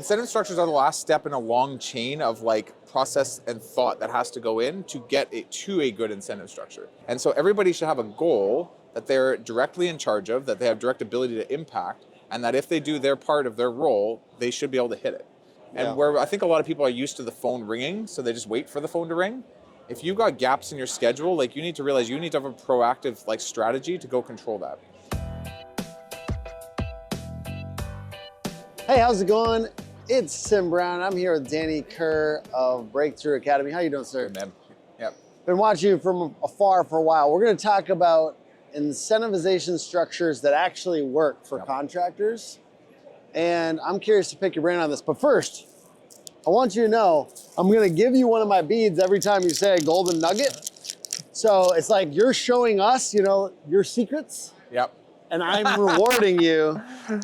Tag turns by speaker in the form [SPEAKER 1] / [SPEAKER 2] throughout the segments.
[SPEAKER 1] Incentive structures are the last step in a long chain of like process and thought that has to go in to get it to a good incentive structure. And so everybody should have a goal that they're directly in charge of, that they have direct ability to impact, and that if they do their part of their role, they should be able to hit it. And where I think a lot of people are used to the phone ringing, so they just wait for the phone to ring. If you've got gaps in your schedule, like you need to realize you need to have a proactive like strategy to go control that.
[SPEAKER 2] Hey, how's it going? It's Tim Brown. I'm here with Danny Kerr of Breakthrough Academy. How you doing, sir?
[SPEAKER 1] Good, man. Yep.
[SPEAKER 2] Been watching you from afar for a while. We're going to talk about incentivization structures that actually work for contractors. And I'm curious to pick your brain on this. But first, I want you to know I'm going to give you one of my beads every time you say a golden nugget. So it's like you're showing us, you know, your secrets.
[SPEAKER 1] Yep.
[SPEAKER 2] And I'm rewarding you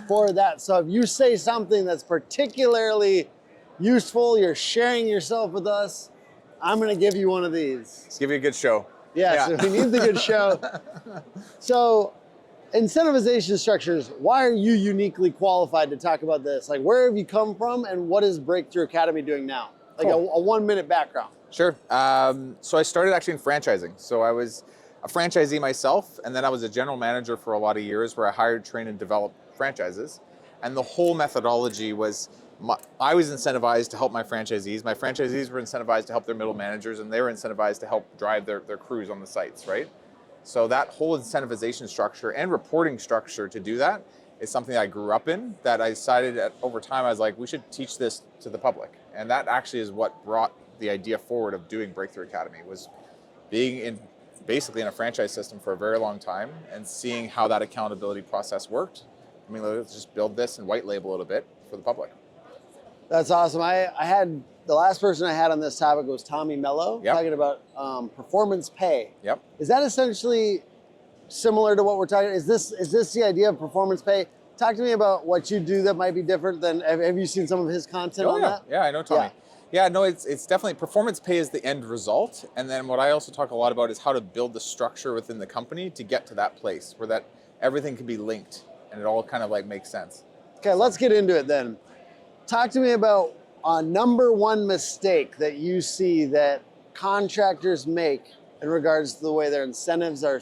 [SPEAKER 2] for that. So if you say something that's particularly useful, you're sharing yourself with us, I'm gonna give you one of these.
[SPEAKER 1] Let's give you a good show.
[SPEAKER 2] Yeah. So we need the good show. So incentivization structures, why are you uniquely qualified to talk about this? Like, where have you come from and what is Breakthrough Academy doing now? Like a 1 minute background.
[SPEAKER 1] Sure. So I started actually in franchising. So I was a franchisee myself, and then I was a general manager for a lot of years where I hired, trained, and developed franchises. And the whole methodology was, I was incentivized to help my franchisees. My franchisees were incentivized to help their middle managers, and they were incentivized to help drive their crews on the sites, right? So that whole incentivization structure and reporting structure to do that is something I grew up in, that I decided over time, I was like, we should teach this to the public. And that actually is what brought the idea forward of doing Breakthrough Academy, was being basically in a franchise system for a very long time and seeing how that accountability process worked. I mean, let's just build this and white label it a bit for the public.
[SPEAKER 2] That's awesome. I had, the last person I had on this topic was Tommy Mello, talking about performance pay.
[SPEAKER 1] Yep.
[SPEAKER 2] Is that essentially similar to what we're talking? Is this the idea of performance pay? Talk to me about what you do that might be different than, have you seen some of his content on that?
[SPEAKER 1] Yeah, I know Tommy. Yeah, no, it's definitely, performance pay is the end result. And then what I also talk a lot about is how to build the structure within the company to get to that place where that everything can be linked and it all kind of like makes sense.
[SPEAKER 2] Okay, let's get into it then. Talk to me about a number one mistake that you see that contractors make in regards to the way their incentives are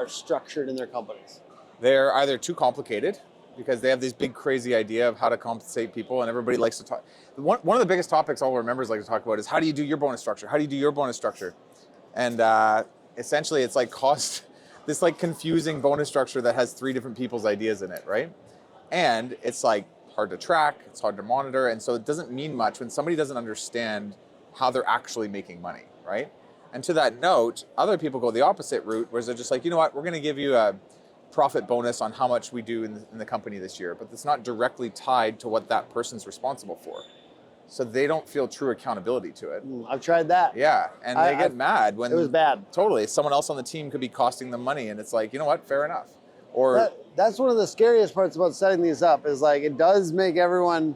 [SPEAKER 2] structured in their companies.
[SPEAKER 1] They're either too complicated because they have this big crazy idea of how to compensate people, and everybody likes to talk. One of the biggest topics all our members like to talk about is how do you do your bonus structure? How do you do your bonus structure? And essentially it's like this like confusing bonus structure that has 3 different people's ideas in it, right? And it's like hard to track, it's hard to monitor, and so it doesn't mean much when somebody doesn't understand how they're actually making money, right? And to that note, other people go the opposite route, where they're just like, you know what, we're gonna give you a profit bonus on how much we do in the company this year, but it's not directly tied to what that person's responsible for. So they don't feel true accountability to it.
[SPEAKER 2] I've tried that.
[SPEAKER 1] Yeah, and they get mad when—
[SPEAKER 2] it was bad.
[SPEAKER 1] Totally, someone else on the team could be costing them money, and it's like, you know what, fair enough. Or
[SPEAKER 2] that's one of the scariest parts about setting these up, is like it does make everyone,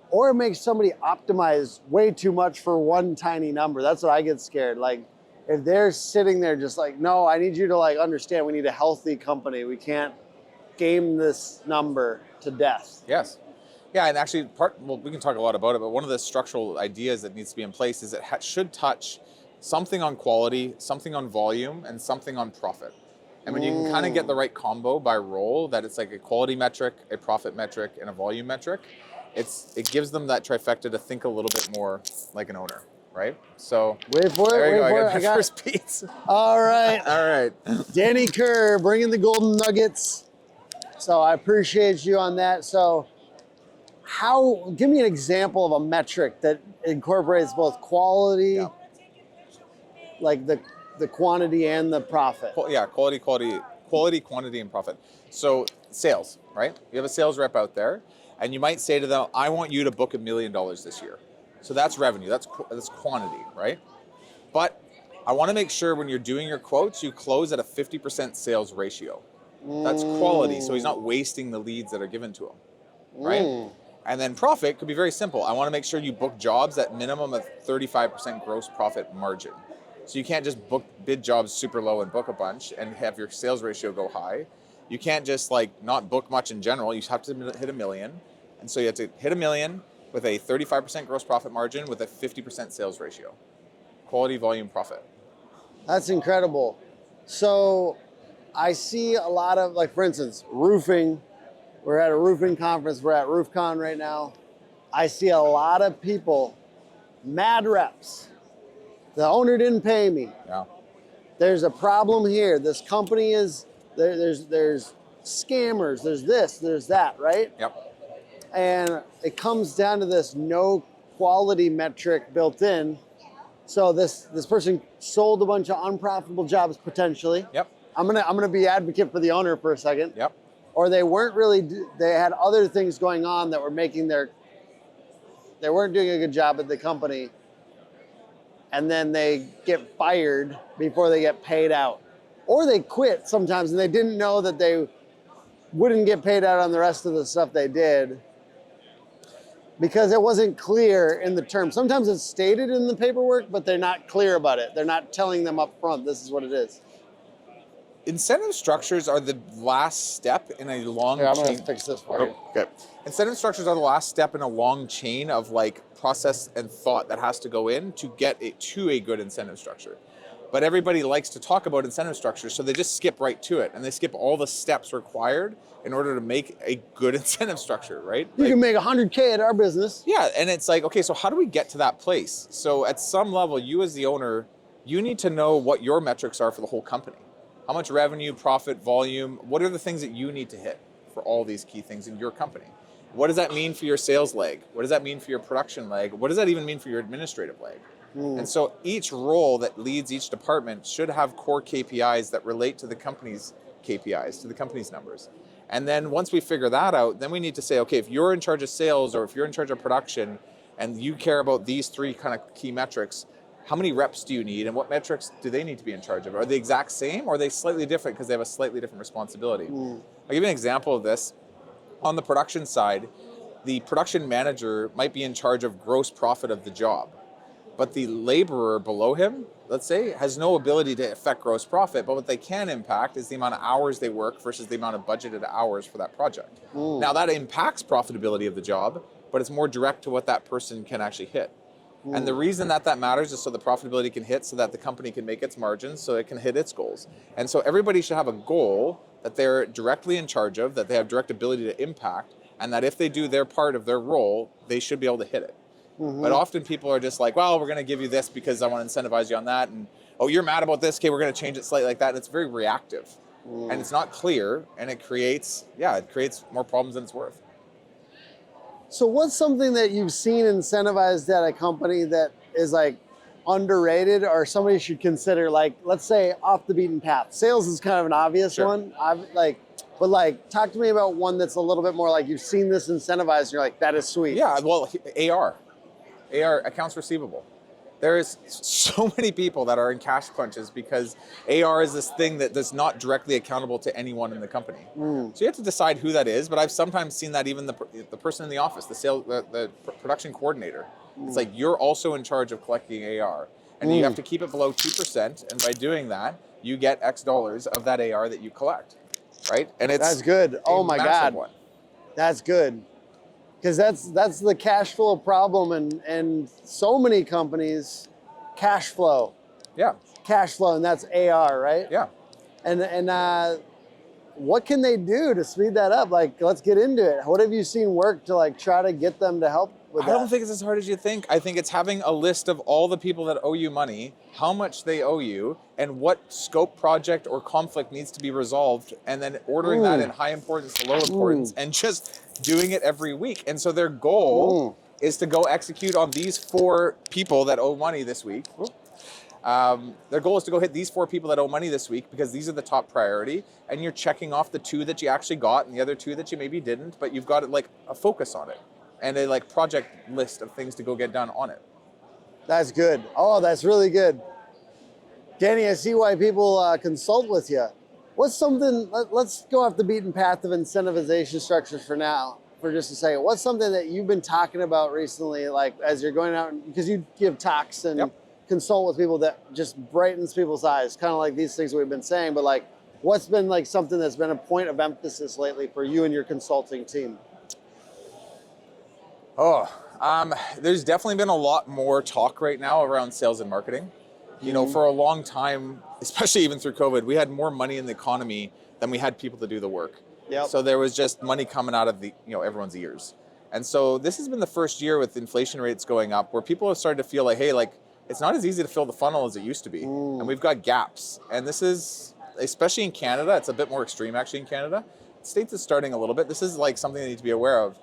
[SPEAKER 2] or it makes somebody optimize way too much for one tiny number. That's what I get scared. Like if they're sitting there just like, no, I need you to like understand we need a healthy company. We can't game this number to death.
[SPEAKER 1] Yes. Yeah, and actually well, we can talk a lot about it, but one of the structural ideas that needs to be in place is it should touch something on quality, something on volume, and something on profit. And when you can kind of get the right combo by role, that it's like a quality metric, a profit metric, and a volume metric, it gives them that trifecta to think a little bit more like an owner, right? So
[SPEAKER 2] wait for it,
[SPEAKER 1] there you
[SPEAKER 2] wait
[SPEAKER 1] go.
[SPEAKER 2] for
[SPEAKER 1] I got
[SPEAKER 2] it.
[SPEAKER 1] my first piece.
[SPEAKER 2] All right.
[SPEAKER 1] All right.
[SPEAKER 2] Danny Kerr bringing the golden nuggets. So I appreciate you on that. So give me an example of a metric that incorporates both quality, like the quantity and the profit.
[SPEAKER 1] Yeah, quality, quantity, and profit. So sales, right? You have a sales rep out there, and you might say to them, I want you to book $1 million this year. So that's revenue, that's quantity, right? But I want to make sure when you're doing your quotes, you close at a 50% sales ratio. That's quality, so he's not wasting the leads that are given to him, right? And then profit could be very simple. I want to make sure you book jobs at minimum of 35% gross profit margin. So you can't just bid jobs super low and book a bunch and have your sales ratio go high. You can't just like not book much in general. You have to hit $1 million. And so you have to hit $1 million, with a 35% gross profit margin with a 50% sales ratio. Quality, volume, profit.
[SPEAKER 2] That's incredible. So I see a lot of, like, for instance, roofing. We're at a roofing conference. We're at RoofCon right now. I see a lot of people, mad reps. The owner didn't pay me.
[SPEAKER 1] Yeah.
[SPEAKER 2] There's a problem here. This company is, there's scammers. There's this, there's that, right?
[SPEAKER 1] Yep.
[SPEAKER 2] And it comes down to this no quality metric built in. So this person sold a bunch of unprofitable jobs potentially.
[SPEAKER 1] Yep.
[SPEAKER 2] I'm gonna be advocate for the owner for a second.
[SPEAKER 1] Yep.
[SPEAKER 2] Or they weren't really, they had other things going on that were making they weren't doing a good job at the company. And then they get fired before they get paid out. Or they quit sometimes and they didn't know that they wouldn't get paid out on the rest of the stuff they did because it wasn't clear in the terms. Sometimes it's stated in the paperwork, but they're not clear about it. They're not telling them up front, this is what it is.
[SPEAKER 1] Incentive structures are the last step in a long
[SPEAKER 2] Here, I'm
[SPEAKER 1] chain.
[SPEAKER 2] gonna fix this for you.
[SPEAKER 1] Okay. Incentive structures are the last step in a long chain of like process and thought that has to go in to get it to a good incentive structure. But everybody likes to talk about incentive structures, so they just skip right to it and they skip all the steps required in order to make a good incentive structure, right?
[SPEAKER 2] You can make 100K at our business.
[SPEAKER 1] Yeah, and it's like, okay, so how do we get to that place? So at some level, you as the owner, you need to know what your metrics are for the whole company. How much revenue, profit, volume, what are the things that you need to hit for all these key things in your company? What does that mean for your sales leg? What does that mean for your production leg? What does that even mean for your administrative leg? And so each role that leads each department should have core KPIs that relate to the company's KPIs, to the company's numbers. And then once we figure that out, then we need to say, okay, if you're in charge of sales or if you're in charge of production and you care about these three kind of key metrics, how many reps do you need and what metrics do they need to be in charge of? Are they the exact same or are they slightly different because they have a slightly different responsibility? I'll give you an example of this. On the production side, the production manager might be in charge of gross profit of the job, but the laborer below him, let's say, has no ability to affect gross profit, but what they can impact is the amount of hours they work versus the amount of budgeted hours for that project. Now that impacts profitability of the job, but it's more direct to what that person can actually hit. And the reason that matters is so the profitability can hit, so that the company can make its margins, so it can hit its goals. And so everybody should have a goal that they're directly in charge of, that they have direct ability to impact, and that if they do their part of their role, they should be able to hit it. But often people are just like, well, we're going to give you this because I want to incentivize you on that. And, oh, you're mad about this. Okay, we're going to change it slightly like that. And it's very reactive. And it's not clear. And it creates more problems than it's worth.
[SPEAKER 2] So what's something that you've seen incentivized at a company that is like underrated or somebody should consider, like, let's say off the beaten path? Sales is kind of an obvious one. But talk to me about one that's a little bit more like you've seen this incentivized and you're like, that is sweet.
[SPEAKER 1] Yeah, well, AR, accounts receivable. There is so many people that are in cash crunches because AR is this thing that is not directly accountable to anyone in the company. So you have to decide who that is, but I've sometimes seen that even the person in the office, the production coordinator. It's like you're also in charge of collecting AR and you have to keep it below 2%, and by doing that, you get X dollars of that AR that you collect, right? And
[SPEAKER 2] that's good. Oh my God.
[SPEAKER 1] One.
[SPEAKER 2] That's good. Because that's the cash flow problem and so many companies, cash flow.
[SPEAKER 1] Yeah.
[SPEAKER 2] Cash flow, and that's AR, right?
[SPEAKER 1] Yeah.
[SPEAKER 2] And what can they do to speed that up? Like, let's get into it. What have you seen work to like try to get them to help with that?
[SPEAKER 1] I don't think it's as hard as you think. I think it's having a list of all the people that owe you money, how much they owe you, and what scope, project, or conflict needs to be resolved, and then ordering that in high importance to low importance, and just doing it every week. And so their goal is to go execute on these 4 people that owe money this week. Their goal is to go hit these 4 people that owe money this week because these are the top priority, and you're checking off the 2 that you actually got and the other 2 that you maybe didn't, but you've got like a focus on it and a like project list of things to go get done on it.
[SPEAKER 2] That's good. Oh, that's really good. Danny, I see why people consult with you. What's something, let's go off the beaten path of incentivization structures for now, for just a second. What's something that you've been talking about recently, like as you're going out, because you give talks and consult with people that just brightens people's eyes, kind of like these things we've been saying, but like, what's been like something that's been a point of emphasis lately for you and your consulting team?
[SPEAKER 1] Oh, There's definitely been a lot more talk right now around sales and marketing. You know, for a long time, especially even through COVID, we had more money in the economy than we had people to do the work.
[SPEAKER 2] Yep.
[SPEAKER 1] So there was just money coming out of everyone's ears. And so this has been the first year with inflation rates going up where people have started to feel like, hey, like it's not as easy to fill the funnel as it used to be. And we've got gaps. And this is, especially in Canada, it's a bit more extreme actually in Canada. States is starting a little bit. This is like something they need to be aware of.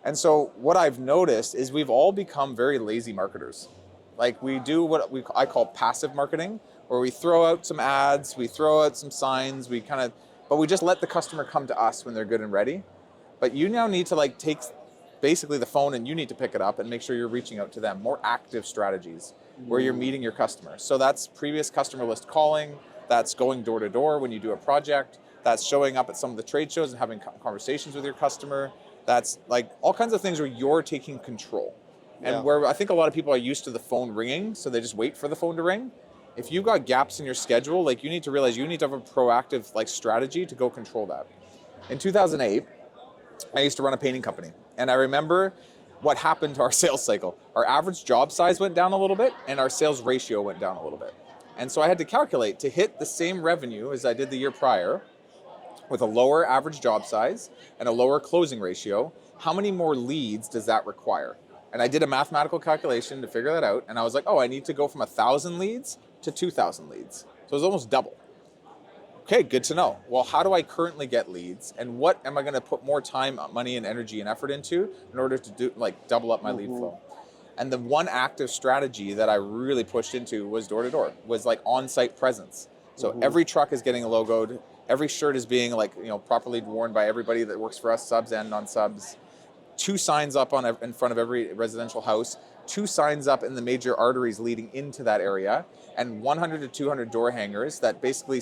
[SPEAKER 1] And so what I've noticed is we've all become very lazy marketers. Like we do what I call passive marketing, where we throw out some ads, we throw out some signs, but we just let the customer come to us when they're good and ready. But you now need to like take basically the phone and you need to pick it up and make sure you're reaching out to them. More active strategies where you're meeting your customer. So that's previous customer list calling, that's going door to door when you do a project, that's showing up at some of the trade shows and having conversations with your customer. That's like all kinds of things where you're taking control. And where I think a lot of people are used to the phone ringing, so they just wait for the phone to ring. If you've got gaps in your schedule, like you need to realize you need to have a proactive like strategy to go control that. In 2008, I used to run a painting company. And I remember what happened to our sales cycle. Our average job size went down a little bit and our sales ratio went down a little bit. And so I had to calculate to hit the same revenue as I did the year prior with a lower average job size and a lower closing ratio, how many more leads does that require? And I did a mathematical calculation to figure that out. And I was like, oh, I need to go from 1,000 leads to 2,000 leads. So it was almost double. Okay, good to know. Well, how do I currently get leads? And what am I going to put more time, money, and energy and effort into in order to do like double up my lead flow? And the one active strategy that I really pushed into was door to door, was like on-site presence. So every truck is getting logoed. Every shirt is being like, properly worn by everybody that works for us, subs and non-subs. 2 signs up in front of every residential house, 2 signs up in the major arteries leading into that area, and 100 to 200 door hangers that basically,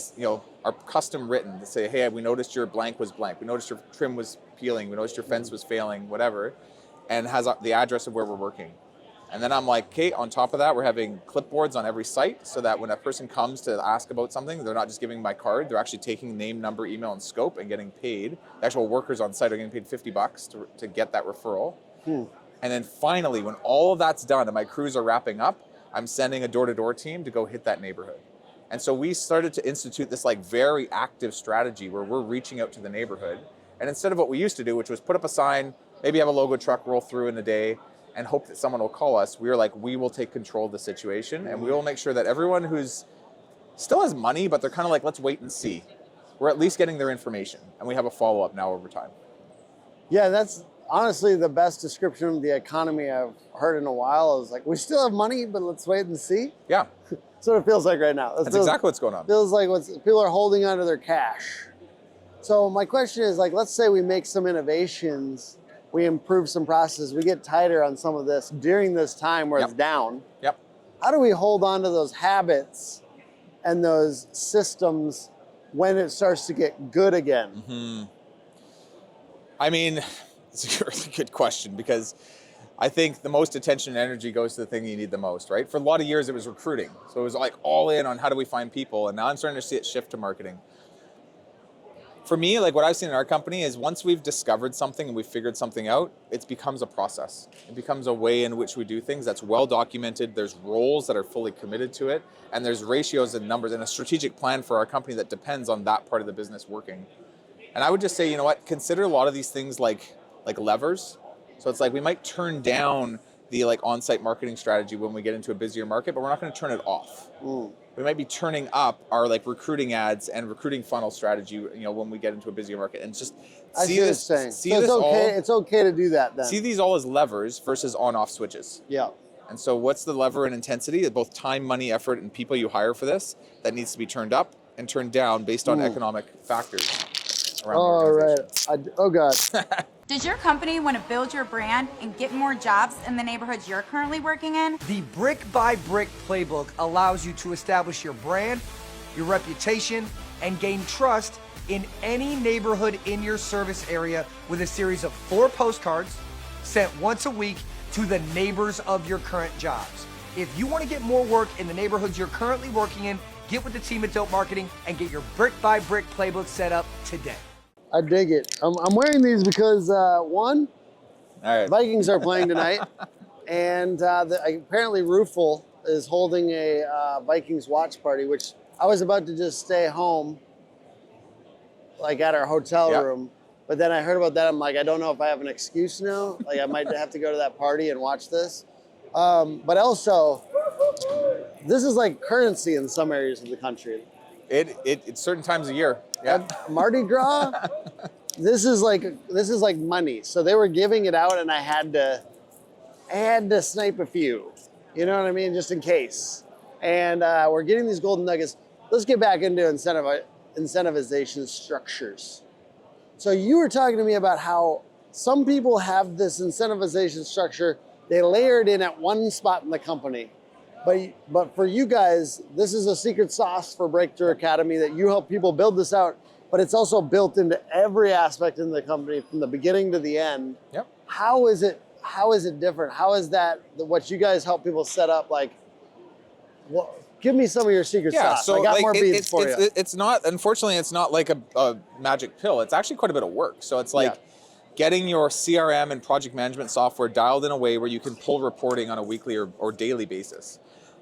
[SPEAKER 1] are custom written to say, hey, we noticed your blank was blank, we noticed your trim was peeling, we noticed your fence was failing, whatever, and has the address of where we're working. And then I'm like, okay, on top of that, we're having clipboards on every site so that when a person comes to ask about something, they're not just giving my card, they're actually taking name, number, email, and scope and getting paid. The actual workers on site are getting paid $50 to get that referral. And then finally, when all of that's done and my crews are wrapping up, I'm sending a door-to-door team to go hit that neighborhood. And so we started to institute this like very active strategy where we're reaching out to the neighborhood. And instead of what we used to do, which was put up a sign, maybe have a logo truck roll through in a day, and hope that someone will call us, we were like, we will take control of the situation and we will make sure that everyone who's still has money, but they're kind of like, let's wait and see. We're at least getting their information and we have a follow-up now over time.
[SPEAKER 2] Yeah, that's honestly the best description of the economy I've heard in a while. Is like, we still have money, but let's wait and see.
[SPEAKER 1] Yeah.
[SPEAKER 2] That's what it feels like right now.
[SPEAKER 1] That's exactly what's going on.
[SPEAKER 2] Feels like people are holding onto their cash. So my question is like, let's say we make some innovations, we improve some processes, we get tighter on some of this during this time where it's down.
[SPEAKER 1] Yep.
[SPEAKER 2] How do we hold on to those habits and those systems when it starts to get good again?
[SPEAKER 1] I mean, it's a really good question because I think the most attention and energy goes to the thing you need the most, right? For a lot of years, it was recruiting. So it was like all in on how do we find people. And now I'm starting to see it shift to marketing. For me, like what I've seen in our company is once we've discovered something and we've figured something out, it becomes a process. It becomes a way in which we do things that's well documented. There's roles that are fully committed to it. And there's ratios and numbers and a strategic plan for our company that depends on that part of the business working. And I would just say, you know what, consider a lot of these things like levers. So it's like we might turn down the like on-site marketing strategy when we get into a busier market, but we're not going to turn it off. We might be turning up our like recruiting ads and recruiting funnel strategy, when we get into a busier market, and just see this. See this all.
[SPEAKER 2] It's okay to do that then.
[SPEAKER 1] See these all as levers versus on-off switches.
[SPEAKER 2] Yeah. And
[SPEAKER 1] so, what's the lever and intensity of both time, money, effort, and people you hire for this that needs to be turned up and turned down based on economic factors around the organization?
[SPEAKER 2] Oh God.
[SPEAKER 3] Does your company want to build your brand and get more jobs in the neighborhoods you're currently working in?
[SPEAKER 4] The Brick by Brick Playbook allows you to establish your brand, your reputation, and gain trust in any neighborhood in your service area with a series of 4 postcards sent once a week to the neighbors of your current jobs. If you want to get more work in the neighborhoods you're currently working in, get with the team at Dope Marketing and get your Brick by Brick Playbook set up today.
[SPEAKER 2] I dig it. I'm wearing these because one,
[SPEAKER 1] All right.
[SPEAKER 2] Vikings are playing tonight, and apparently Roofle is holding a Vikings watch party, which I was about to just stay home, like at our hotel
[SPEAKER 1] Yep.
[SPEAKER 2] room. But then I heard about that. I'm like, I don't know if I have an excuse now. Like I might have to go to that party and watch this. But also, this is like currency in some areas of the country.
[SPEAKER 1] It's certain times of year. Yeah.
[SPEAKER 2] Mardi Gras, this is like money. So they were giving it out, and I had to snipe a few. You know what I mean, just in case. And we're getting these golden nuggets. Let's get back into incentivization structures. So you were talking to me about how some people have this incentivization structure. They layer it in at one spot in the company. But for you guys, this is a secret sauce for Breakthrough Academy that you help people build this out, but it's also built into every aspect in the company from the beginning to the end.
[SPEAKER 1] Yep.
[SPEAKER 2] How is it different? How is that what you guys help people set up? Like, well, give me some of your secret sauce.
[SPEAKER 1] So
[SPEAKER 2] I got
[SPEAKER 1] like,
[SPEAKER 2] more beads for you.
[SPEAKER 1] it's not, unfortunately, it's not like a magic pill. It's actually quite a bit of work. So it's like getting your CRM and project management software dialed in a way where you can pull reporting on a weekly or daily basis.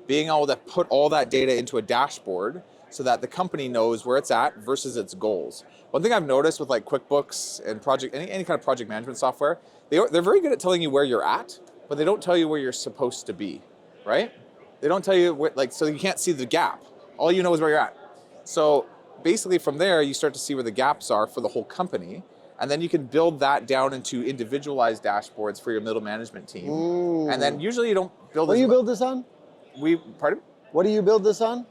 [SPEAKER 1] Being able to put all that data into a dashboard so that the company knows where it's at versus its goals. One thing I've noticed with like QuickBooks and any kind of project management software, they're very good at telling you where you're at, but they don't tell you where you're supposed to be, right? They don't tell you so you can't see the gap. All you know is where you're at. So basically from there, you start to see where the gaps are for the whole company. And then you can build that down into individualized dashboards for your middle management team. And then usually you don't build.
[SPEAKER 2] What do you build this on?
[SPEAKER 1] Pardon?
[SPEAKER 2] What do you build this on?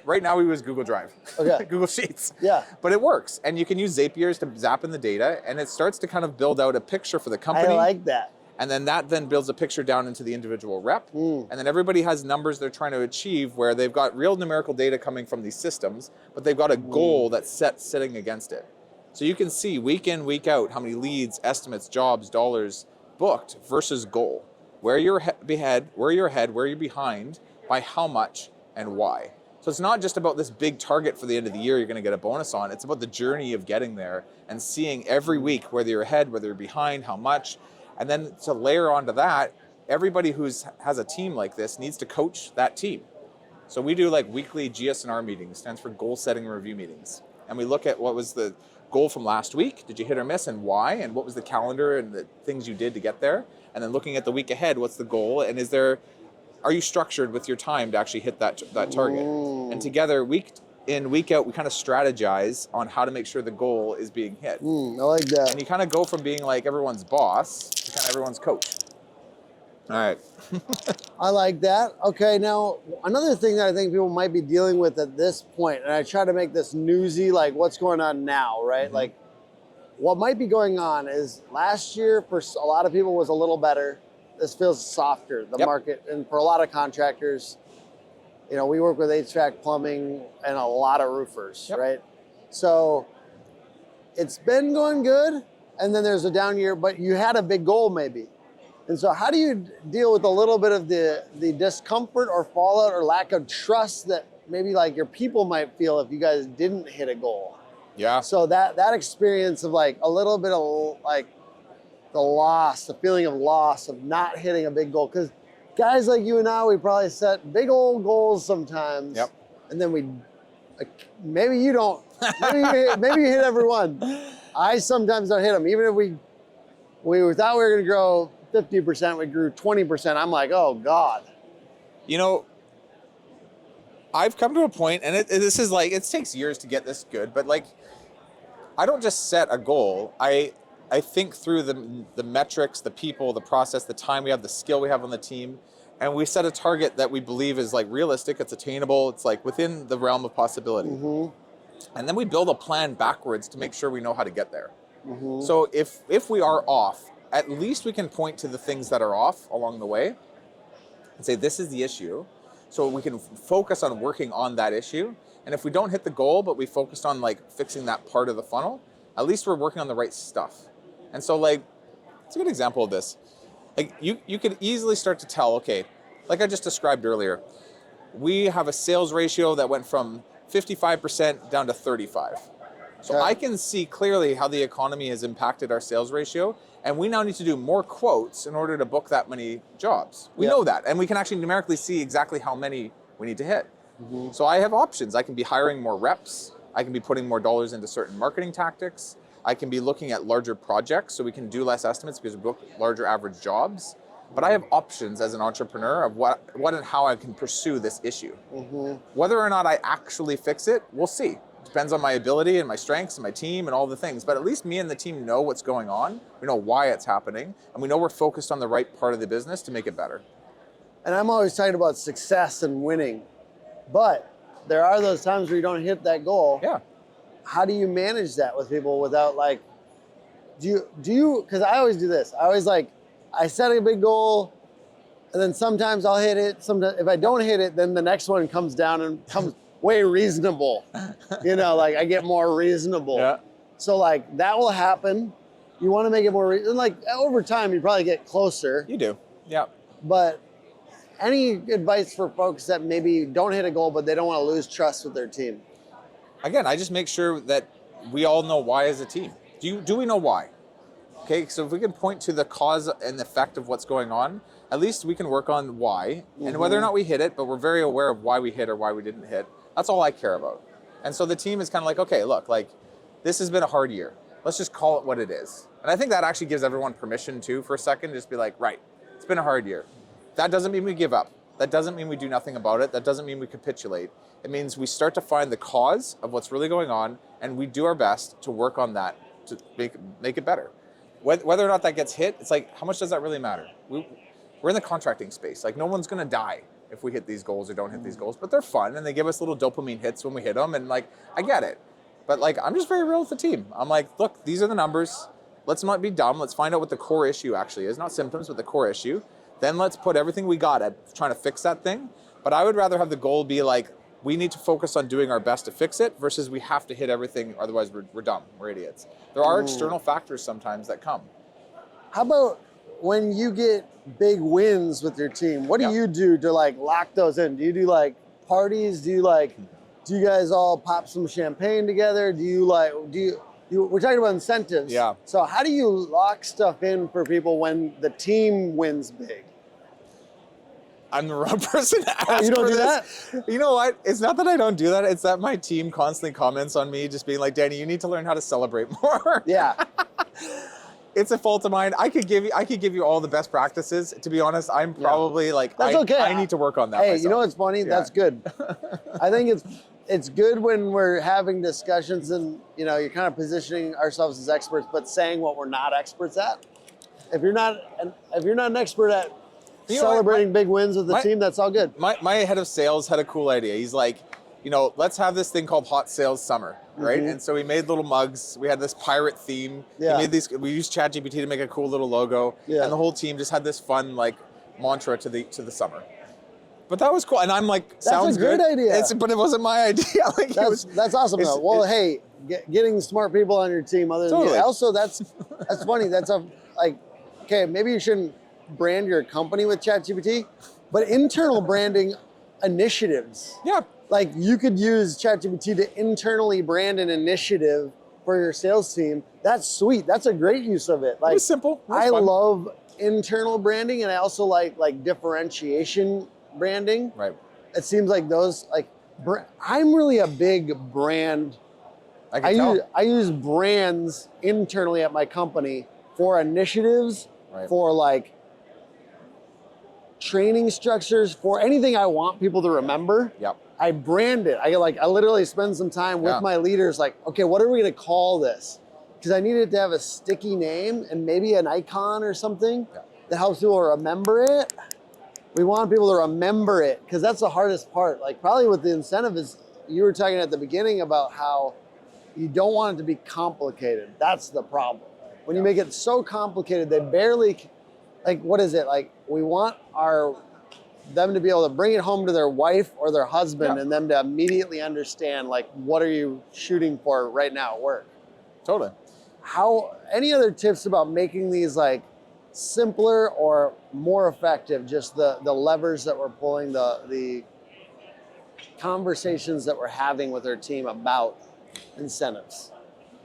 [SPEAKER 1] Right now we use Google Drive,
[SPEAKER 2] Okay.
[SPEAKER 1] Google Sheets.
[SPEAKER 2] Yeah.
[SPEAKER 1] But it works. And you can use Zapiers to zap in the data, and it starts to kind of build out a picture for the company.
[SPEAKER 2] I like that.
[SPEAKER 1] And then that builds a picture down into the individual rep. And then everybody has numbers they're trying to achieve where they've got real numerical data coming from these systems, but they've got a goal that's sitting against it. So you can see week in, week out, how many leads, estimates, jobs, dollars booked versus goal. Where you're ahead, where you're behind, by how much and why. So it's not just about this big target for the end of the year you're going to get a bonus on. It's about the journey of getting there and seeing every week whether you're ahead, whether you're behind, how much. And then to layer onto that, everybody who has a team like this needs to coach that team. So we do like weekly GS&R meetings, stands for goal setting and review meetings. And we look at what was the goal from last week, did you hit or miss, and why, and what was the calendar and the things you did to get there. And then looking at the week ahead, what's the goal, and are you structured with your time to actually hit that target? And together, week in, week out, we kind of strategize on how to make sure the goal is being hit.
[SPEAKER 2] I like that.
[SPEAKER 1] And you kind of go from being like everyone's boss to kind of everyone's coach. All right.
[SPEAKER 2] I like that. Okay, now another thing that I think people might be dealing with at this point, and I try to make this newsy, like what's going on now, right? Like what might be going on is last year for a lot of people was a little better. This feels softer, the market, and for a lot of contractors, you know, we work with HVAC, plumbing, and a lot of roofers, right? So it's been going good, and then there's a down year, but you had a big goal maybe. And so how do you deal with a little bit of the discomfort or fallout or lack of trust that maybe like your people might feel if you guys didn't hit a goal?
[SPEAKER 1] Yeah.
[SPEAKER 2] So that experience of like a little bit of like the feeling of loss of not hitting a big goal. Because guys like you and I, we probably set big old goals sometimes.
[SPEAKER 1] Yep.
[SPEAKER 2] And then maybe you don't. Maybe you hit every one. I sometimes don't hit them. Even if we thought we were going to grow 50%, we grew 20%. I'm like, oh God.
[SPEAKER 1] You know, I've come to a point, and this is like, it takes years to get this good, but like, I don't just set a goal. I think through the metrics, the people, the process, the time we have, the skill we have on the team, and we set a target that we believe is like realistic, it's attainable, it's like within the realm of possibility. And then we build a plan backwards to make sure we know how to get there. So if we are off, at least we can point to the things that are off along the way and say, this is the issue. So we can focus on working on that issue. And if we don't hit the goal, but we focused on like fixing that part of the funnel, at least we're working on the right stuff. And so like, it's a good example of this. Like you could easily start to tell, okay, like I just described earlier, we have a sales ratio that went from 55% down to 35. So I can see clearly how the economy has impacted our sales ratio, And we now need to do more quotes in order to book that many jobs. We know that, and we can actually numerically see exactly how many we need to hit. So I have options. I can be hiring more reps. I can be putting more dollars into certain marketing tactics. I can be looking at larger projects so we can do less estimates because we book larger average jobs. But I have options as an entrepreneur of what and how I can pursue this issue. Whether or not I actually fix it, we'll see. Depends on my ability and my strengths and my team and all the things. But at least me and the team know what's going on. We know why it's happening. And we know we're focused on the right part of the business to make it better.
[SPEAKER 2] And I'm always talking about success and winning. But there are those times where you don't hit that goal.
[SPEAKER 1] Yeah.
[SPEAKER 2] How do you manage that with people without like, do you, because I always do this. I always like, I set a big goal and then sometimes I'll hit it. Sometimes if I don't hit it, then the next one comes down and comes way reasonable. You know, like I get more reasonable.
[SPEAKER 1] Yeah.
[SPEAKER 2] So like that will happen. You want to make it more, like over time, you probably get closer.
[SPEAKER 1] You do. Yeah.
[SPEAKER 2] But any advice for folks that maybe don't hit a goal, but they don't want to lose trust with their team?
[SPEAKER 1] Again, I just make sure that we all know why as a team. Do we know why? Okay, so if we can point to the cause and effect of what's going on, at least we can work on why and whether or not we hit it, but we're very aware of why we hit or why we didn't hit. That's all I care about. And so the team is kind of like, okay, look, like this has been a hard year. Let's just call it what it is. And I think that actually gives everyone permission too for a second, just be like, right, it's been a hard year. That doesn't mean we give up. That doesn't mean we do nothing about it. That doesn't mean we capitulate. It means we start to find the cause of what's really going on and we do our best to work on that to make it better. Whether or not that gets hit, it's like, how much does that really matter? We're in the contracting space. Like no one's gonna die if we hit these goals or don't hit these goals, but they're fun and they give us little dopamine hits when we hit them, and like, I get it. But like, I'm just very real with the team. I'm like, look, these are the numbers. Let's not be dumb. Let's find out what the core issue actually is, not symptoms, but the core issue. Then let's put everything we got at trying to fix that thing. But I would rather have the goal be like, we need to focus on doing our best to fix it versus we have to hit everything, otherwise we're dumb, we're idiots. There are external factors sometimes that come.
[SPEAKER 2] How about when you get big wins with your team? What do you do to like lock those in? Do you do like parties? Do you guys all pop some champagne together? We're talking about incentives.
[SPEAKER 1] Yeah.
[SPEAKER 2] So how do you lock stuff in for people when the team wins big?
[SPEAKER 1] I'm the wrong person to ask
[SPEAKER 2] you don't
[SPEAKER 1] for
[SPEAKER 2] do
[SPEAKER 1] this. That? You know what? It's not that I don't do that. It's that my team constantly comments on me just being like, Danny, you need to learn how to celebrate more.
[SPEAKER 2] Yeah.
[SPEAKER 1] It's a fault of mine. I could give you all the best practices. To be honest, I'm probably like,
[SPEAKER 2] that's okay.
[SPEAKER 1] I need to work on that
[SPEAKER 2] Hey,
[SPEAKER 1] myself.
[SPEAKER 2] you know what's funny?
[SPEAKER 1] Yeah.
[SPEAKER 2] That's good. I think it's good when we're having discussions and you're kind of positioning ourselves as experts, but saying what we're not experts at. If you're not an expert at celebrating big wins with the team, that's all good.
[SPEAKER 1] My head of sales had a cool idea. He's like, let's have this thing called Hot Sales Summer, right? And so we made little mugs. We had this pirate theme.
[SPEAKER 2] Yeah.
[SPEAKER 1] We used ChatGPT to make a cool little logo.
[SPEAKER 2] Yeah.
[SPEAKER 1] And the whole team just had this fun like mantra to the summer. But that was cool. And I'm like, sounds good.
[SPEAKER 2] That's a good idea.
[SPEAKER 1] But it wasn't my idea. Like,
[SPEAKER 2] that's awesome though. Well, hey, getting smart people on your team other than
[SPEAKER 1] Totally.
[SPEAKER 2] also that's funny. That's okay, maybe you shouldn't brand your company with ChatGPT, but internal branding initiatives.
[SPEAKER 1] Yeah.
[SPEAKER 2] Like you could use ChatGPT to internally brand an initiative for your sales team. That's sweet. That's a great use of it. Like
[SPEAKER 1] it was simple. It was
[SPEAKER 2] I
[SPEAKER 1] fun.
[SPEAKER 2] love internal branding, and I also like differentiation branding.
[SPEAKER 1] Right.
[SPEAKER 2] It seems like those I'm really a big brand. I use brands internally at my company for initiatives, for like training structures, for anything I want people to remember.
[SPEAKER 1] Yep.
[SPEAKER 2] I brand it. I literally spend some time with my leaders like, okay, what are we gonna call this? Because I needed to have a sticky name and maybe an icon or something that helps people remember it. We want people to remember it because that's the hardest part. Like probably with the incentive is, you were talking at the beginning about how you don't want it to be complicated. That's the problem. When you make it so complicated, they barely, like, what is it? Like, we want them to be able to bring it home to their wife or their husband and them to immediately understand, like, what are you shooting for right now at work?
[SPEAKER 1] Totally.
[SPEAKER 2] Any other tips about making these like simpler or more effective? Just the levers that we're pulling, the conversations that we're having with our team about incentives.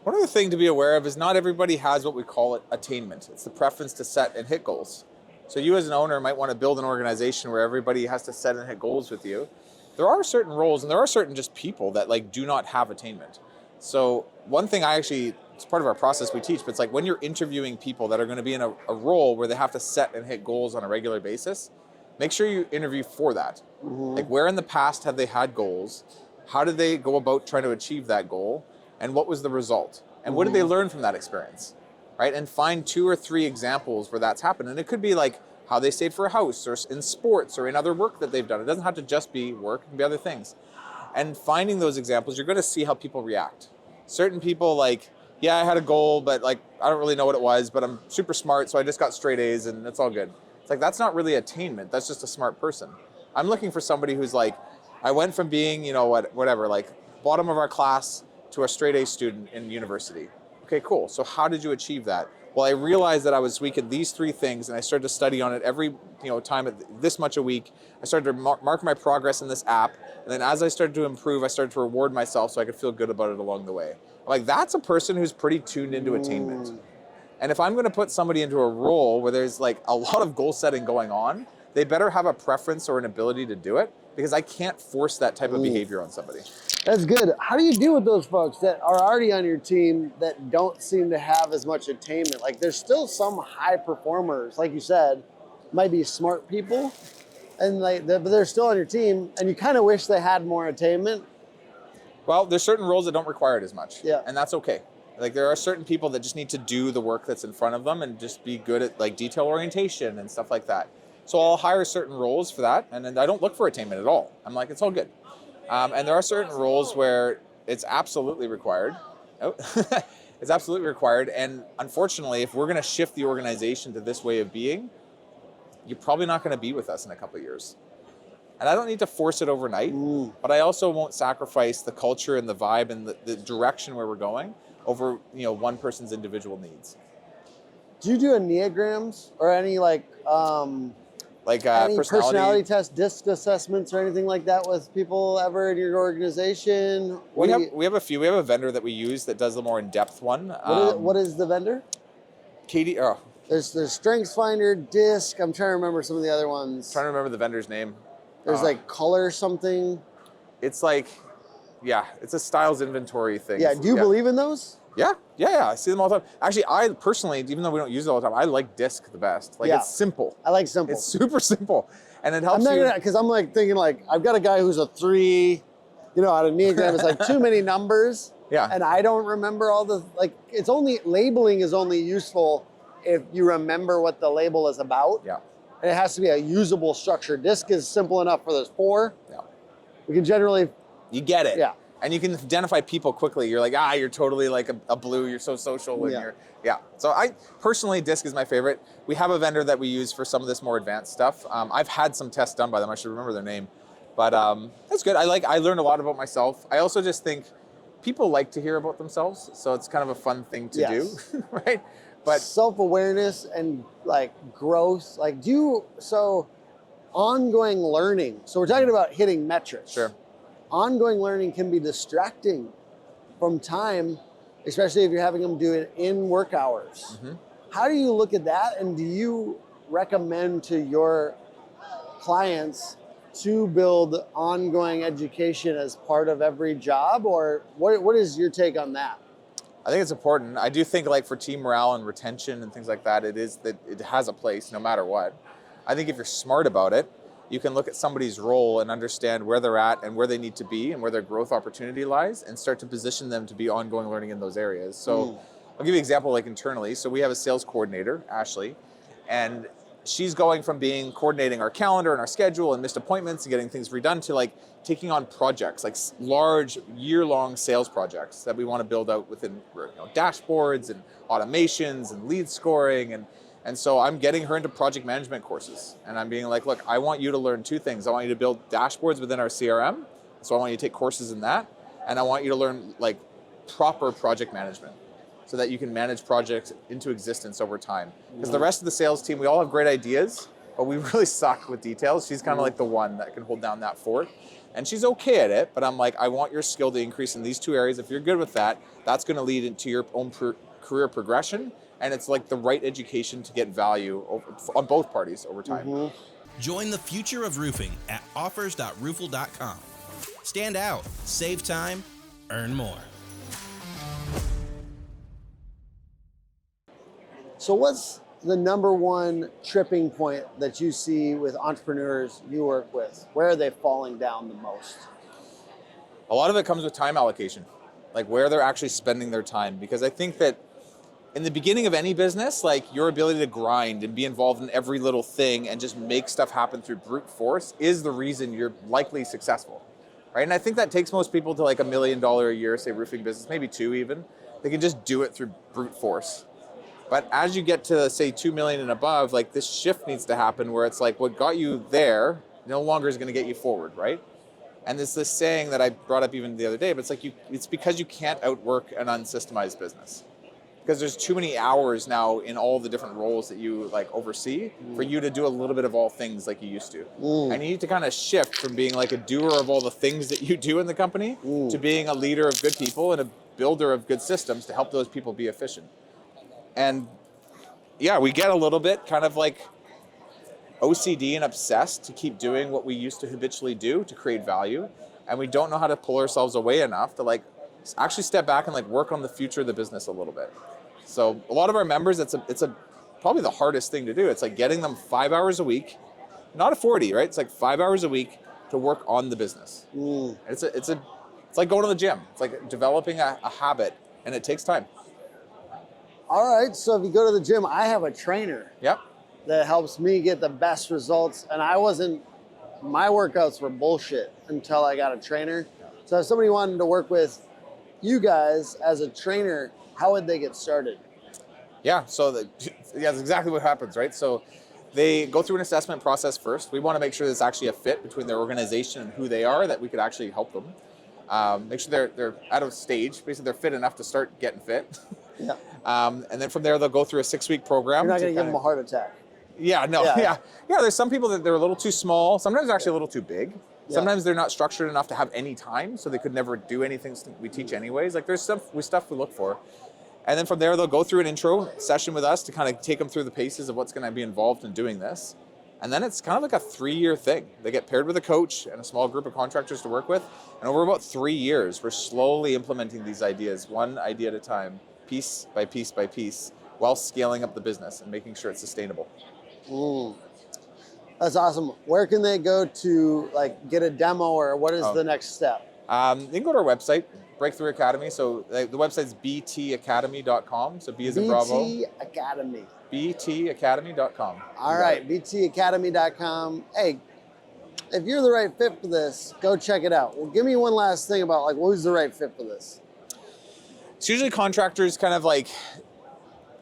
[SPEAKER 1] One other thing to be aware of is not everybody has what we call attainment. It's the preference to set and hit goals. So you as an owner might want to build an organization where everybody has to set and hit goals with you. There are certain roles and there are certain just people that like do not have attainment. So one thing it's part of our process we teach, but it's like when you're interviewing people that are going to be in a role where they have to set and hit goals on a regular basis, make sure you interview for that. Like where in the past have they had goals? How did they go about trying to achieve that goal? And what was the result? And what did they learn from that experience? Right? And find 2 or 3 examples where that's happened. And it could be like how they stayed for a house or in sports or in other work that they've done. It doesn't have to just be work, it can be other things. And finding those examples, you're going to see how people react. Certain people like, yeah, I had a goal, but like, I don't really know what it was, but I'm super smart, so I just got straight A's and it's all good. It's like, that's not really attainment. That's just a smart person. I'm looking for somebody who's like, I went from being, whatever, like bottom of our class to a straight A student in university. Okay, cool. So how did you achieve that? Well, I realized that I was weak at these 3 things, and I started to study on it every time at this much a week. I started to mark my progress in this app, and then as I started to improve, I started to reward myself so I could feel good about it along the way. I'm like, that's a person who's pretty tuned into attainment. And if I'm going to put somebody into a role where there's like a lot of goal setting going on, they better have a preference or an ability to do it, because I can't force that type of behavior on somebody.
[SPEAKER 2] That's good. How do you deal with those folks that are already on your team that don't seem to have as much attainment? Like there's still some high performers, like you said, might be smart people, and but they're still on your team, and you kind of wish they had more attainment.
[SPEAKER 1] Well, there's certain roles that don't require it as much,
[SPEAKER 2] yeah,
[SPEAKER 1] and that's okay. Like there are certain people that just need to do the work that's in front of them and just be good at like detail orientation and stuff like that. So I'll hire certain roles for that, and then I don't look for attainment at all. I'm like, it's all good. And there are certain roles where it's absolutely required. It's absolutely required. And unfortunately, if we're going to shift the organization to this way of being, you're probably not going to be with us in a couple of years. And I don't need to force it overnight, but I also won't sacrifice the culture and the vibe and the direction where we're going over one person's individual needs.
[SPEAKER 2] Do you do Enneagrams or any any personality test, DISC assessments or anything like that with people ever in your organization?
[SPEAKER 1] We have a few. We have a vendor that we use that does the more in-depth one.
[SPEAKER 2] What is the vendor?
[SPEAKER 1] Katie. Oh.
[SPEAKER 2] There's StrengthsFinder, DISC. I'm trying to remember some of the other ones.
[SPEAKER 1] I'm trying to remember the vendor's name.
[SPEAKER 2] There's like color something.
[SPEAKER 1] It's like, yeah, it's a styles inventory thing.
[SPEAKER 2] Yeah. Do you believe in those?
[SPEAKER 1] Yeah. I see them all the time. Actually, I personally, even though we don't use it all the time, I like DISC the best. Like it's simple.
[SPEAKER 2] I like simple.
[SPEAKER 1] It's super simple, and it helps
[SPEAKER 2] because I'm like thinking like I've got a guy who's a 3, out of Enneagram. It's like too many numbers.
[SPEAKER 1] Yeah.
[SPEAKER 2] And I don't remember all the it's only labeling is only useful if you remember what the label is about.
[SPEAKER 1] Yeah.
[SPEAKER 2] And it has to be a usable structure. DISC is simple enough for those 4.
[SPEAKER 1] Yeah.
[SPEAKER 2] We can generally.
[SPEAKER 1] You get it.
[SPEAKER 2] Yeah.
[SPEAKER 1] And you can identify people quickly. You're like, you're totally like a blue. You're so social when you're, So I personally, DISC is my favorite. We have a vendor that we use for some of this more advanced stuff. I've had some tests done by them. I should remember their name, but that's good. I learned a lot about myself. I also just think people like to hear about themselves, so it's kind of a fun thing to do, right? But
[SPEAKER 2] self-awareness and growth, ongoing learning. So we're talking about hitting metrics.
[SPEAKER 1] Sure.
[SPEAKER 2] Ongoing learning can be distracting from time, especially if you're having them do it in work hours. Mm-hmm. How do you look at that? And do you recommend to your clients to build ongoing education as part of every job? Or what is your take on that?
[SPEAKER 1] I think it's important. I do think for team morale and retention and things like that, it has a place no matter what. I think if you're smart about it, you can look at somebody's role and understand where they're at and where they need to be and where their growth opportunity lies and start to position them to be ongoing learning in those areas. So I'll give you an example internally. So we have a sales coordinator, Ashley, and she's going from coordinating our calendar and our schedule and missed appointments and getting things redone to taking on projects, large year-long sales projects that we want to build out within dashboards and automations and lead scoring. And so I'm getting her into project management courses, and I'm being like, look, I want you to learn 2 things. I want you to build dashboards within our CRM. So I want you to take courses in that. And I want you to learn proper project management so that you can manage projects into existence over time. Because the rest of the sales team, we all have great ideas, but we really suck with details. She's kind of like the one that can hold down that fort. And she's okay at it, but I'm like, I want your skill to increase in these two areas. If you're good with that, that's going to lead into your own career progression. And it's like the right education to get value on both parties over time.
[SPEAKER 5] Join the future of roofing at offers.roofle.com. Stand out, save time, earn more.
[SPEAKER 2] So what's the number one tripping point that you see with entrepreneurs you work with? Where are they falling down the most?
[SPEAKER 1] A lot of it comes with time allocation, like where they're actually spending their time. Because I think that in the beginning of any business, like your ability to grind and be involved in every little thing and just make stuff happen through brute force is the reason you're likely successful, right? And I think that takes most people to like $1 million a year, say roofing business, maybe 2 even. They can just do it through brute force. But as you get to say 2 million and above, like this shift needs to happen where it's like what got you there no longer is going to get you forward, right? And there's this saying that I brought up even the other day, but it's like it's because you can't outwork an unsystemized business. Because there's too many hours now in all the different roles that you like oversee for you to do a little bit of all things like you used to. And you need to kind of shift from being like a doer of all the things that you do in the company to being a leader of good people and a builder of good systems to help those people be efficient. And yeah, we get a little bit kind of like OCD and obsessed to keep doing what we used to habitually do to create value. And we don't know how to pull ourselves away enough to like actually step back and like work on the future of the business a little bit. So a lot of our members, it's probably the hardest thing to do. It's like getting them 5 hours a week, not a 40, right? It's like 5 hours a week to work on the business. It's like going to the gym. It's like developing a habit, and it takes time.
[SPEAKER 2] All right, so if you go to the gym, I have a trainer
[SPEAKER 1] Yep.
[SPEAKER 2] that helps me get the best results. And my workouts were bullshit until I got a trainer. So if somebody wanted to work with you guys as a trainer, how would they get started?
[SPEAKER 1] Yeah, so that's exactly what happens, right? So they go through an assessment process first. We want to make sure there's actually a fit between their organization and who they are, that we could actually help them. Make sure they're at a stage, basically they're fit enough to start getting fit.
[SPEAKER 2] Yeah.
[SPEAKER 1] And then from there, they'll go through a 6-week program.
[SPEAKER 2] You're not going to give them a heart attack.
[SPEAKER 1] Yeah, no,
[SPEAKER 2] Yeah.
[SPEAKER 1] yeah. There's some people that they're a little too small. Sometimes they're actually a little too big.
[SPEAKER 2] Yeah.
[SPEAKER 1] Sometimes they're not structured enough to have any time, so they could never do anything we teach anyways. Like there's stuff we look for. And then from there, they'll go through an intro session with us to kind of take them through the paces of what's going to be involved in doing this. And then it's kind of like a 3-year thing. They get paired with a coach and a small group of contractors to work with. And over about 3 years, we're slowly implementing these ideas, one idea at a time, piece by piece by piece, while scaling up the business and making sure it's sustainable.
[SPEAKER 2] That's awesome. Where can they go to like get a demo, or what is the next step?
[SPEAKER 1] You can go to our website, Breakthrough Academy. So the website's btacademy.com. So B as in Bravo.
[SPEAKER 2] BT Academy.
[SPEAKER 1] btacademy.com.
[SPEAKER 2] All right, btacademy.com. Hey, if you're the right fit for this, go check it out. Well, give me one last thing about like who's the right fit for this.
[SPEAKER 1] It's usually contractors, kind of like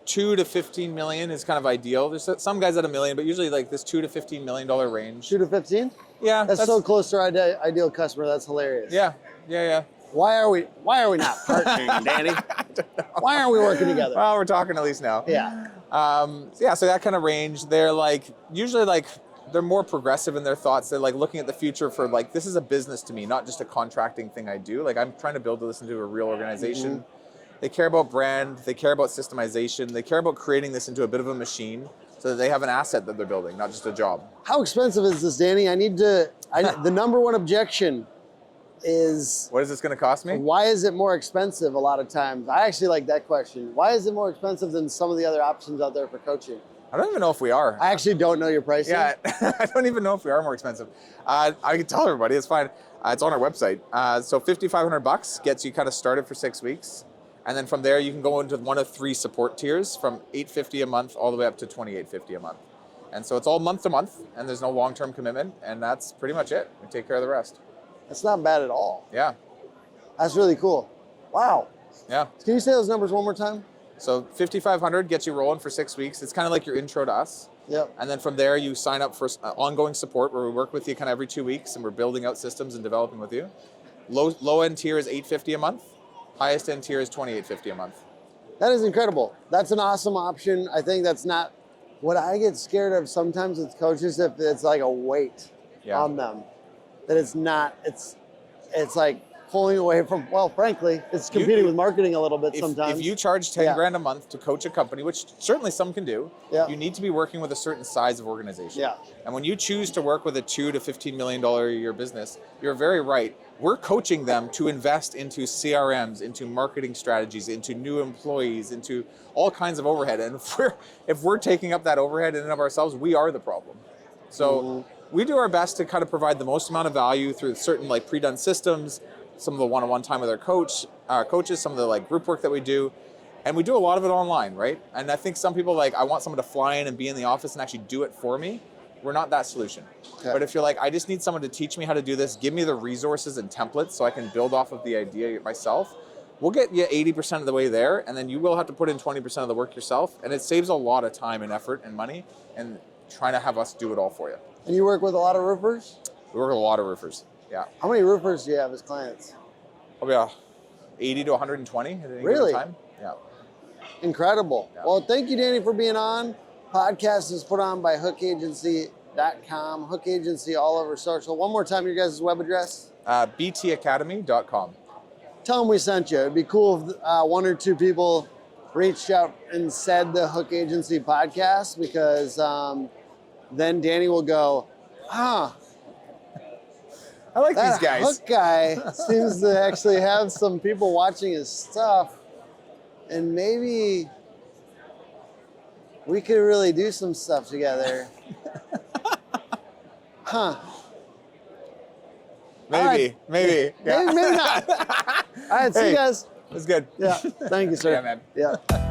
[SPEAKER 1] 2 to 15 million is kind of ideal. There's some guys at $1 million, but usually like this $2 to $15 million range.
[SPEAKER 2] 2 to 15?
[SPEAKER 1] Yeah,
[SPEAKER 2] That's so close to our ideal customer. That's hilarious.
[SPEAKER 1] Yeah.
[SPEAKER 2] Why are we not partnering, Danny? Why aren't we working together?
[SPEAKER 1] Well, we're talking at least now.
[SPEAKER 2] Yeah.
[SPEAKER 1] So that kind of range. They're like usually like they're more progressive in their thoughts. They're like looking at the future for like, this is a business to me, not just a contracting thing I do. Like I'm trying to build this into a real organization. They care about brand, they care about systemization, they care about creating this into a bit of a machine so that they have an asset that they're building, not just a job.
[SPEAKER 2] How expensive is this, Danny? The number one objection is...
[SPEAKER 1] What is this going to cost me?
[SPEAKER 2] Why is it more expensive a lot of times? I actually like that question. Why is it more expensive than some of the other options out there for coaching?
[SPEAKER 1] I don't even know if we are.
[SPEAKER 2] I actually don't know your pricing.
[SPEAKER 1] Yeah, I don't even know if we are more expensive. I can tell everybody, it's fine. It's on our website. So $5,500 gets you kind of started for 6 weeks. And then from there, you can go into one of 3 support tiers from $850 a month all the way up to $2,850 a month. And so it's all month to month, and there's no long-term commitment, and that's pretty much it. We take care of the rest.
[SPEAKER 2] That's not bad at all.
[SPEAKER 1] Yeah.
[SPEAKER 2] That's really cool. Wow.
[SPEAKER 1] Yeah.
[SPEAKER 2] Can you say those numbers one more time?
[SPEAKER 1] So $5,500 gets you rolling for 6 weeks. It's kind of like your intro to us.
[SPEAKER 2] Yep.
[SPEAKER 1] And then from there, you sign up for ongoing support where we work with you kind of every 2 weeks, and we're building out systems and developing with you. Low-end tier is $850 a month. Highest end tier is $2,850 a month.
[SPEAKER 2] That is incredible. That's an awesome option. I think that's not what I get scared of sometimes with coaches, if it's like a weight on them, that it's not, it's like pulling away from, well, frankly, it's competing with marketing a little bit sometimes.
[SPEAKER 1] If you charge 10 grand a month to coach a company, which certainly some can do, you need to be working with a certain size of organization. And when you choose to work with a $2 to $15 million a year business, you're very right. We're coaching them to invest into CRMs, into marketing strategies, into new employees, into all kinds of overhead. And if we're taking up that overhead in and of ourselves, we are the problem. So we do our best to kind of provide the most amount of value through certain like pre-done systems, some of the one-on-one time with our coaches, some of the like group work that we do. And we do a lot of it online, right? And I think some people like, I want someone to fly in and be in the office and actually do it for me. We're not that solution. But if you're like, I just need someone to teach me how to do this, give me the resources and templates so I can build off of the idea myself, we'll get you 80% of the way there, and then you will have to put in 20% of the work yourself, and it saves a lot of time and effort and money and trying to have us do it all for you.
[SPEAKER 2] And you work with a lot of roofers?
[SPEAKER 1] We work with a lot of roofers, yeah.
[SPEAKER 2] How many roofers do you have as clients?
[SPEAKER 1] Probably 80 to 120 at any
[SPEAKER 2] Really?
[SPEAKER 1] given time. Yeah.
[SPEAKER 2] Incredible. Yeah. Well, thank you, Danny, for being on. Podcast is put on by hookagency.com. Hook Agency all over social. One more time, your guys' web address?
[SPEAKER 1] btacademy.com.
[SPEAKER 2] Tell them we sent you. It'd be cool if one or two people reached out and said the Hook Agency podcast, because then Danny will go, I
[SPEAKER 1] like
[SPEAKER 2] that
[SPEAKER 1] these guys.
[SPEAKER 2] Hook guy seems to actually have some people watching his stuff, and maybe we could really do some stuff together.
[SPEAKER 1] Maybe.
[SPEAKER 2] Yeah. Maybe not. All right, see you guys.
[SPEAKER 1] It was good.
[SPEAKER 2] Yeah, thank you, sir.
[SPEAKER 1] Yeah, man.
[SPEAKER 2] Yeah.